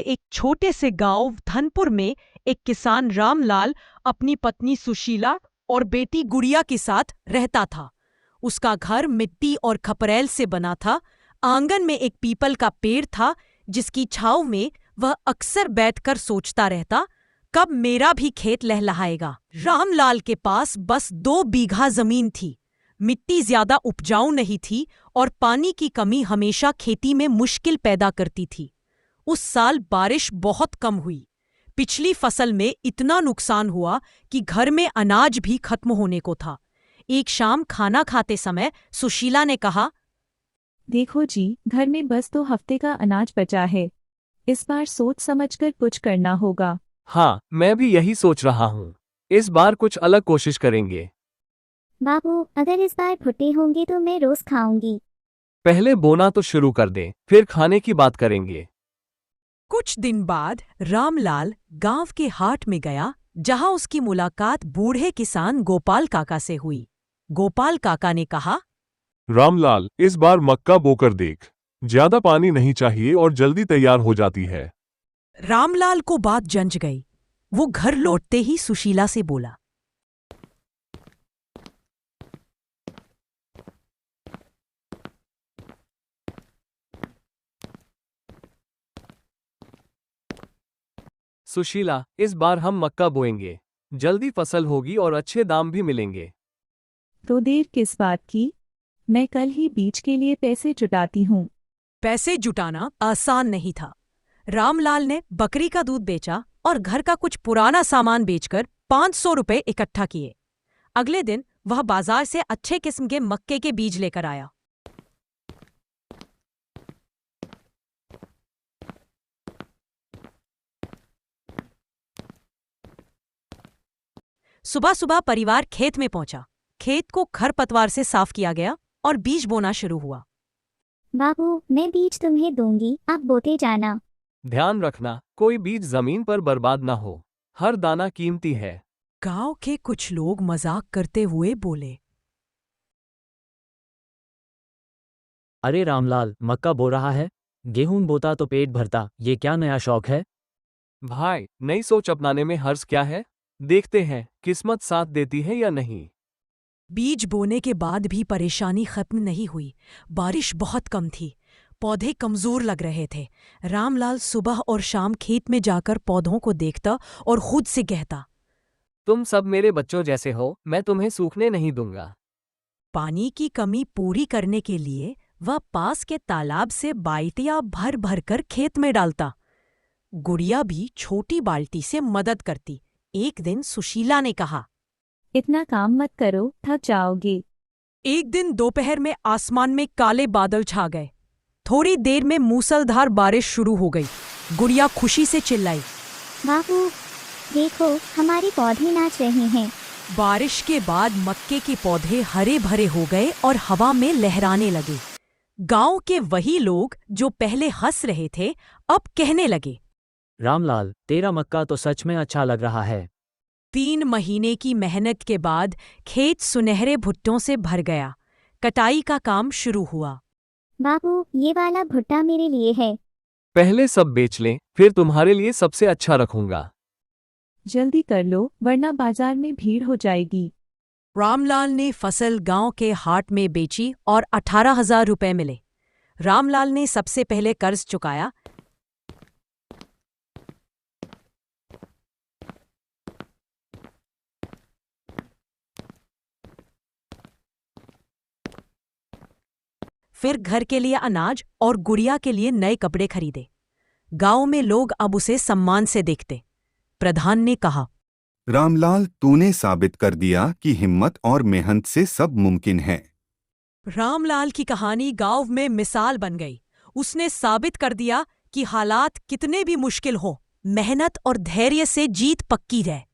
एक छोटे से गांव धनपुर में एक किसान रामलाल अपनी पत्नी सुशीला और बेटी गुड़िया के साथ रहता था। उसका घर मिट्टी और खपरेल से बना था। आंगन में एक पीपल का पेड़ था जिसकी छांव में वह अक्सर बैठकर सोचता रहता, कब मेरा भी खेत लहलहाएगा। रामलाल के पास बस 2 बीघा जमीन थी। मिट्टी ज्यादा उपजाऊ नहीं थी और पानी की कमी हमेशा खेती में मुश्किल पैदा करती थी। उस साल बारिश बहुत कम हुई। पिछली फसल में इतना नुकसान हुआ कि घर में अनाज भी खत्म होने को था। एक शाम खाना खाते समय सुशीला ने कहा, देखो जी, घर में बस 2 हफ्ते का अनाज बचा है। इस बार सोच समझकर कुछ करना होगा। हाँ, मैं भी यही सोच रहा हूँ। इस बार कुछ अलग कोशिश करेंगे। बाबू, अगर इस बार भुट्टे होंगे तो मैं रोज खाऊंगी। पहले बोना तो शुरू कर दें, फिर खाने की बात करेंगे। कुछ दिन बाद रामलाल गांव के हाट में गया, जहां उसकी मुलाकात बूढ़े किसान गोपाल काका से हुई। गोपाल काका ने कहा, रामलाल, इस बार मक्का बोकर देख, ज्यादा पानी नहीं चाहिए और जल्दी तैयार हो जाती है। रामलाल को बात जंच गई। वो घर लौटते ही सुशीला से बोला, सुशीला, इस बार हम मक्का बोएंगे। जल्दी फसल होगी और अच्छे दाम भी मिलेंगे। तो देर किस बात की? मैं कल ही बीज के लिए पैसे जुटाती हूँ। पैसे जुटाना आसान नहीं था। रामलाल ने बकरी का दूध बेचा और घर का कुछ पुराना सामान बेचकर 500 रुपए इकट्ठा किए। अगले दिन वह बाजार से अच्छे किस्म के मक्के के बीज लेकर आया। सुबह सुबह परिवार खेत में पहुंचा। खेत को खरपतवार से साफ किया गया और बीज बोना शुरू हुआ। बाबू, मैं बीज तुम्हें दूंगी, आप बोते जाना। ध्यान रखना, कोई बीज जमीन पर बर्बाद ना हो। हर दाना कीमती है। गांव के कुछ लोग मजाक करते हुए बोले, अरे रामलाल, मक्का बो रहा है? गेहूं बोता तो पेट भरता, ये क्या नया शौक है? भाई, नई सोच अपनाने में हर्ज क्या है? देखते हैं किस्मत साथ देती है या नहीं। बीज बोने के बाद भी परेशानी खत्म नहीं हुई। बारिश बहुत कम थी। पौधे कमजोर लग रहे थे। रामलाल सुबह और शाम खेत में जाकर पौधों को देखता और खुद से कहता, तुम सब मेरे बच्चों जैसे हो, मैं तुम्हें सूखने नहीं दूंगा। पानी की कमी पूरी करने के लिए वह पास के तालाब से बाल्टियां भर भर कर खेत में डालता। गुड़िया भी छोटी बाल्टी से मदद करती। एक दिन सुशीला ने कहा, इतना काम मत करो, थक जाओगे। एक दिन दोपहर में आसमान में काले बादल छा गए। थोड़ी देर में मूसलधार बारिश शुरू हो गई। गुड़िया खुशी से चिल्लाई, बाबू, देखो, हमारे पौधे नाच रहे हैं। बारिश के बाद मक्के के पौधे हरे भरे हो गए और हवा में लहराने लगे। गांव के वही लोग जो पहले हंस रहे थे अब कहने लगे, रामलाल, तेरा मक्का तो सच में अच्छा लग रहा है। 3 महीने की मेहनत के बाद खेत सुनहरे भुट्टों से भर गया। कटाई का काम शुरू हुआ। बाबू, ये वाला भुट्टा मेरे लिए है। पहले सब बेच लें, फिर तुम्हारे लिए सबसे अच्छा रखूंगा। जल्दी कर लो, वरना बाजार में भीड़ हो जाएगी। रामलाल ने फसल गांव के हाट में बेची और 18,000 रुपए मिले। रामलाल ने सबसे पहले कर्ज चुकाया। फिर घर के लिए अनाज और गुड़िया के लिए नए कपड़े खरीदे। गांव में लोग अब उसे सम्मान से देखते। प्रधान ने कहा, रामलाल, तूने साबित कर दिया कि हिम्मत और मेहनत से सब मुमकिन है। रामलाल की कहानी गांव में मिसाल बन गई। उसने साबित कर दिया कि हालात कितने भी मुश्किल हो, मेहनत और धैर्य से जीत पक्की है।